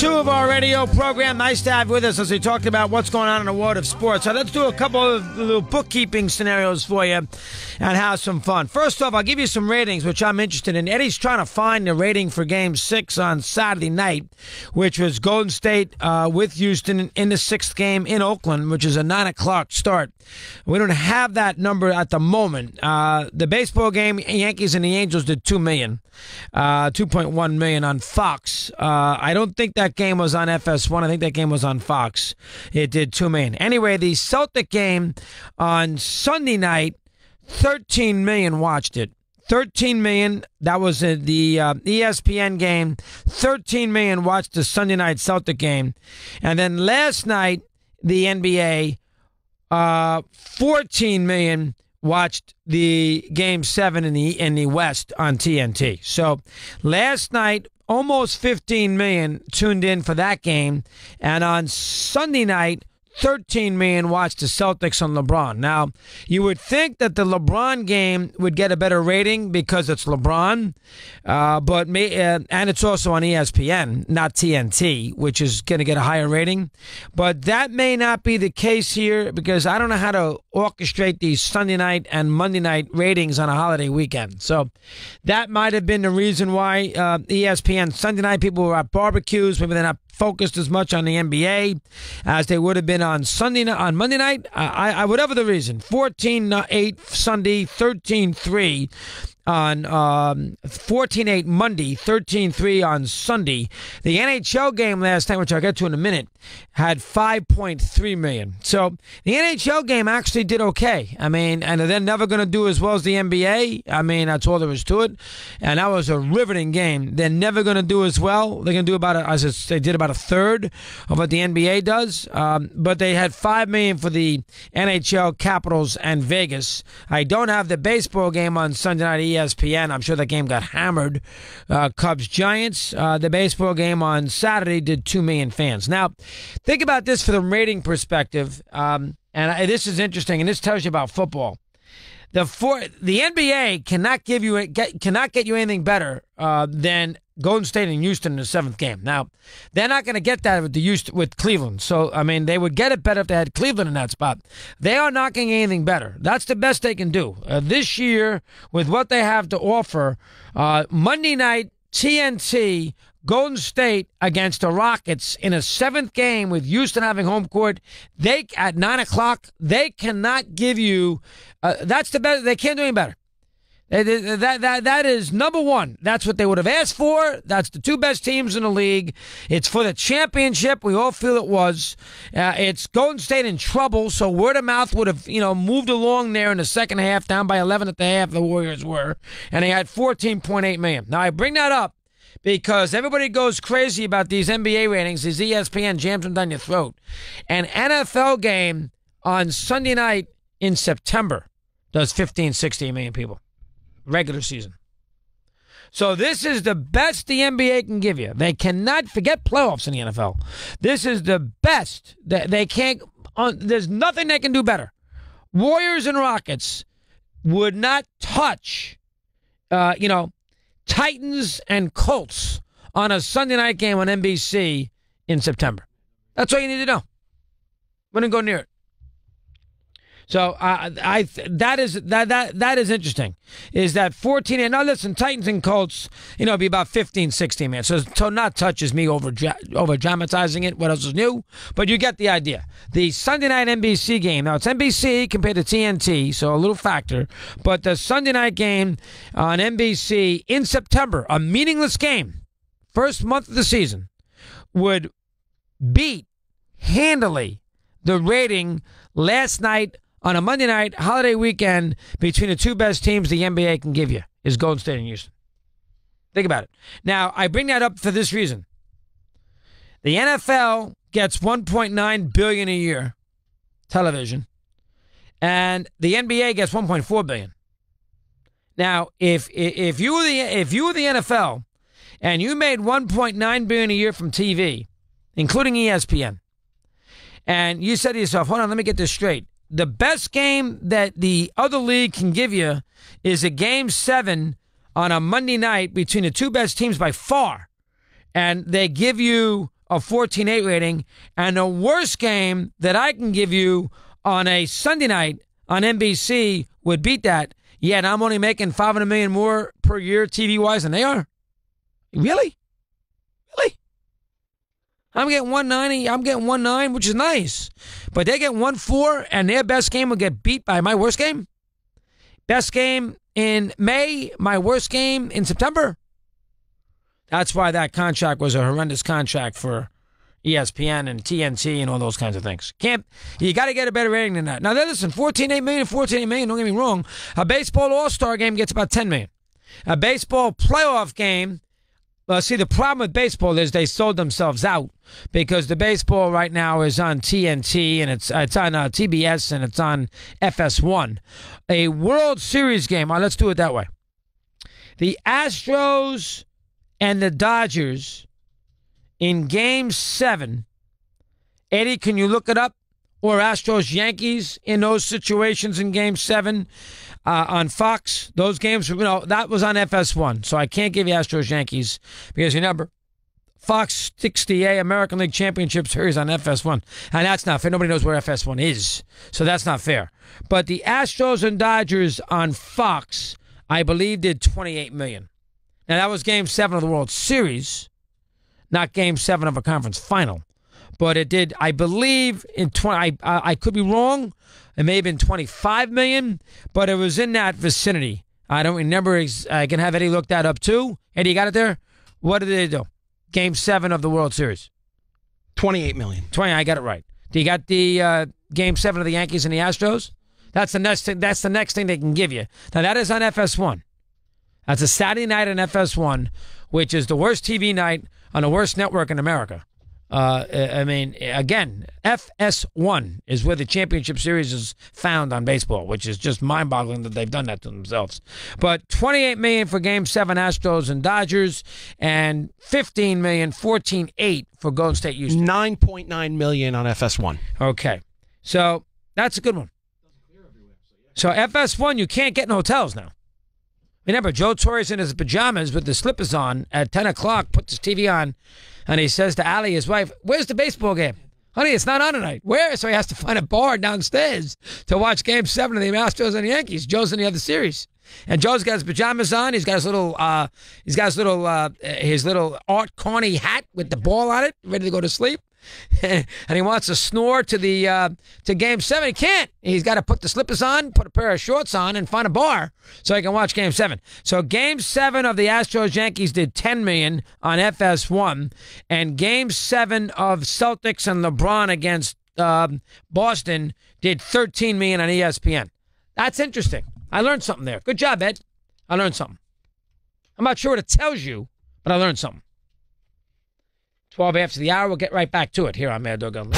2 of our radio program. Nice to have you with us as we talked about what's going on in the world of sports. So let's do a couple of little bookkeeping scenarios for you and have some fun. First off, I'll give you some ratings, which I'm interested in. Eddie's trying to find the rating for Game 6 on Saturday night, which was Golden State with Houston in the 6th game in Oakland, which is a 9 o'clock start. We don't have that number at the moment. The baseball game, Yankees and the Angels did $2 million, $2.1 million on Fox. I don't think that game was on FS1. I think that game was on Fox. It did $2 million. Anyway, the Celtic game on Sunday night, 13 million watched it. 13 million. That was the ESPN game. 13 million watched the Sunday night Celtic game. And then last night, the NBA, 14 million watched the Game 7 in the West on TNT. So last night, almost 15 million tuned in for that game. And on Sunday night, 13 million watched the Celtics on LeBron. Now, you would think that the LeBron game would get a better rating because it's LeBron, and it's also on ESPN, not TNT, which is going to get a higher rating. But that may not be the case here because I don't know how to orchestrate these Sunday night and Monday night ratings on a holiday weekend. So that might have been the reason why ESPN Sunday night people were at barbecues. Maybe they're not focused as much on the NBA as they would have been on Monday night. Whatever the reason, 14-8 Sunday, 13-3 on 14-8 Monday, 13-3 on Sunday. The NHL game last night, which I'll get to in a minute, had 5.3 million. So the NHL game actually did okay. I mean, and they're never going to do as well as the NBA. I mean, that's all there is to it. And that was a riveting game. They're never going to do as well. They're going to do they did about a third of what the NBA does. But they had 5 million for the NHL, Capitals, and Vegas. I don't have the baseball game on Sunday night ESPN. I'm sure that game got hammered. Cubs Giants. The baseball game on Saturday did 2 million fans. Now, think about this for the rating perspective, and this is interesting, and this tells you about football. The NBA cannot get you anything better than Golden State and Houston in the 7th game. Now, they're not going to get that with Cleveland. So, I mean, they would get it better if they had Cleveland in that spot. They are not getting anything better. That's the best they can do. This year, with what they have to offer, Monday night, TNT, Golden State against the Rockets in a 7th game with Houston having home court. At 9 o'clock, they cannot give you, that's the best, they can't do any better. That is number one. That's what they would have asked for. That's the 2 best teams in the league. It's for the championship. We all feel it was. It's Golden State in trouble, so word of mouth would have, moved along there in the second half, down by 11 at the half, the Warriors were, and they had 14.8 million. Now, I bring that up because everybody goes crazy about these NBA ratings, these ESPN jams them down your throat. An NFL game on Sunday night in September does 15, 16 million people. Regular season. So this is the best the NBA can give you. They cannot forget playoffs in the NFL. This is the best. They can't. There's nothing they can do better. Warriors and Rockets would not touch, Titans and Colts on a Sunday night game on NBC in September. That's all you need to know. Wouldn't go near it. So that is interesting. Is that 14? And now listen, Titans and Colts, be about 15, 16 man. So not touch is me over dramatizing it. What else is new? But you get the idea. The Sunday night NBC game. Now it's NBC compared to TNT, so a little factor. But the Sunday night game on NBC in September, a meaningless game, first month of the season, would beat handily the rating last night on a Monday night holiday weekend between the 2 best teams the NBA can give you is Golden State and Houston. Think about it. Now, I bring that up for this reason. The NFL gets $1.9 billion a year, television, and the NBA gets $1.4 billion. Now, if you were the NFL and you made $1.9 billion a year from TV, including ESPN, and you said to yourself, hold on, let me get this straight. The best game that the other league can give you is a Game 7 on a Monday night between the 2 best teams by far. And they give you a 14.8 rating. And the worst game that I can give you on a Sunday night on NBC would beat that. Yet I'm only making $500 million more per year TV-wise than they are. Really? Really? I'm getting 190. I'm getting 1.9, which is nice. But they get 1.4, and their best game will get beat by my worst game. Best game in May, my worst game in September. That's why that contract was a horrendous contract for ESPN and TNT and all those kinds of things. You got to get a better rating than that. Now, listen, 14.8 million, 14.8 million, don't get me wrong. A baseball all-star game gets about 10 million. A baseball playoff game, well, see, the problem with baseball is they sold themselves out because the baseball right now is on TNT and it's on TBS and it's on FS1. A World Series game, let's do it that way. The Astros and the Dodgers in Game 7. Eddie, can you look it up? Or Astros-Yankees in those situations in Game 7 on Fox. Those games, that was on FS1. So I can't give you Astros-Yankees because, remember, Fox 60A American League Championship Series on FS1. And that's not fair. Nobody knows where FS1 is. So that's not fair. But the Astros and Dodgers on Fox, I believe, did $28 million. Now, that was Game 7 of the World Series, not Game 7 of a conference final. But it did, I believe, I could be wrong. It may have been $25 million, but it was in that vicinity. I don't remember. I can have Eddie look that up, too. Eddie, you got it there? What did they do? Game 7 of the World Series. $28 million. I got it right. Do you got the Game 7 of the Yankees and the Astros? That's the next thing. That's the next thing they can give you. Now, that is on FS1. That's a Saturday night on FS1, which is the worst TV night on the worst network in America. I mean, again, FS1 is where the championship series is found on baseball, which is just mind-boggling that they've done that to themselves. But $28 million for Game 7 Astros and Dodgers, and $15 million, 14.8 for Golden State Houston. $9.9 million on FS1. Okay, so that's a good one. So FS1, you can't get in hotels now. Remember, Joe Torre's in his pajamas with the slippers on at 10 o'clock, puts his TV on, and he says to Allie, his wife, "Where's the baseball game? Honey, it's not on tonight." Where? So he has to find a bar downstairs to watch Game 7 of the Astros and the Yankees. Joe's in the other series. And Joe's got his pajamas on. He's got his little Art Carney hat with the ball on it, ready to go to sleep. And he wants to snore to Game 7. He can't. He's got to put the slippers on, put a pair of shorts on, and find a bar so he can watch Game 7. So Game 7 of the Astros-Yankees did $10 million on FS1, and Game 7 of Celtics and LeBron against Boston did $13 million on ESPN. That's interesting. I learned something there. Good job, Ed. I learned something. I'm not sure what it tells you, but I learned something. 12 after the hour, we'll get right back to it here on Mad Dog Russo.